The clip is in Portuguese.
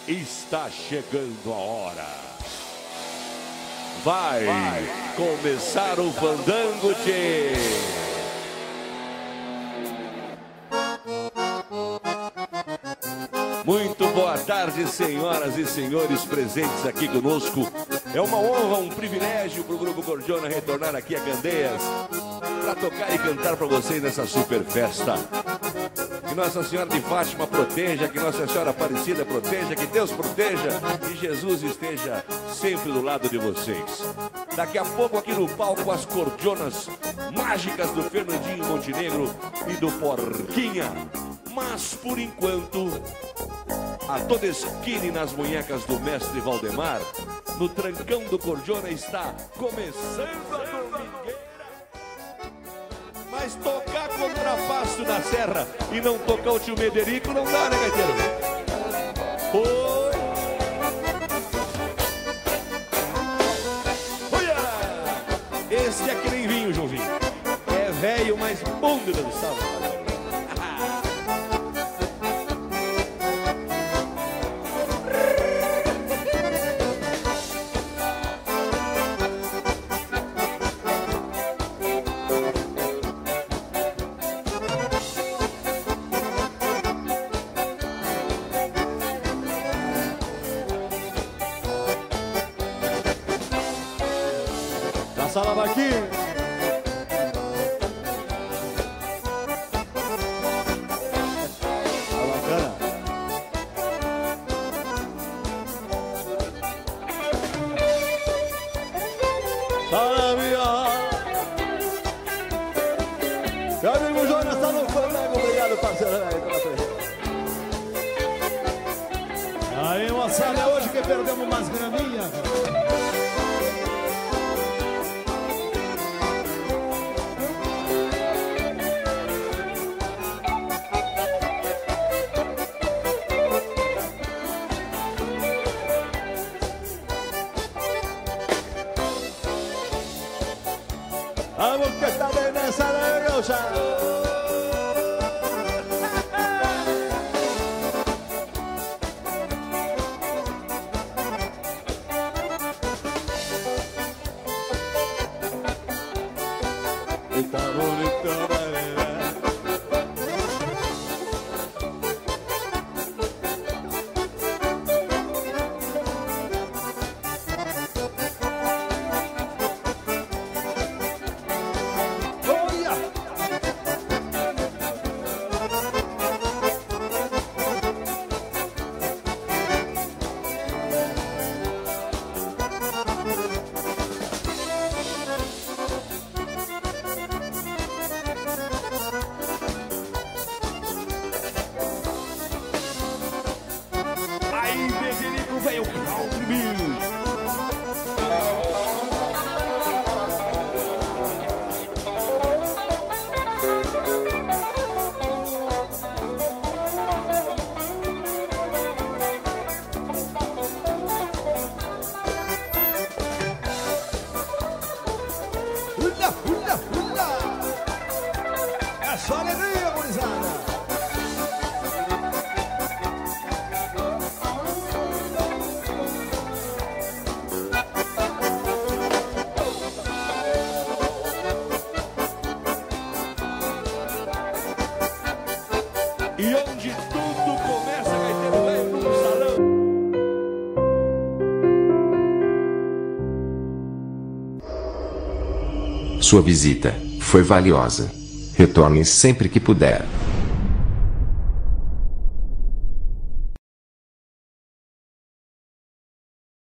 Está chegando a hora. Vai começar o fandango, tchê. Muito boa tarde, senhoras e senhores presentes aqui conosco. É uma honra, um privilégio para o Grupo Gordiona retornar aqui a Candeias para tocar e cantar para vocês nessa super festa. Que Nossa Senhora de Fátima proteja, que Nossa Senhora Aparecida proteja, que Deus proteja e Jesus esteja sempre do lado de vocês. Daqui a pouco aqui no palco as cordionas mágicas do Fernandinho Montenegro e do Porquinha. Mas por enquanto, a toda esquina nas munhecas do mestre Valdemar, no trancão do Cordiona está começando a domingueira. Mas tocar contrapasso na serra e não tocar o tio Mederico não dá, né, gaiteiro? Oi! Olha! Esse é que nem vinho, Joãozinho. É velho, mas bom de dançar. Salavaquim. Bacana. Salamia. Meu amigo Jonas tá no fandango. Obrigado, parceiro. Aí, moçada, é hoje que perdemos umas graminhas. Vamos que está bem nessa negocia. Está bonito, veio o é só alegria, gurizada. E onde tudo começa, gaiteiro velho, no salão. Sua visita foi valiosa. Retorne sempre que puder.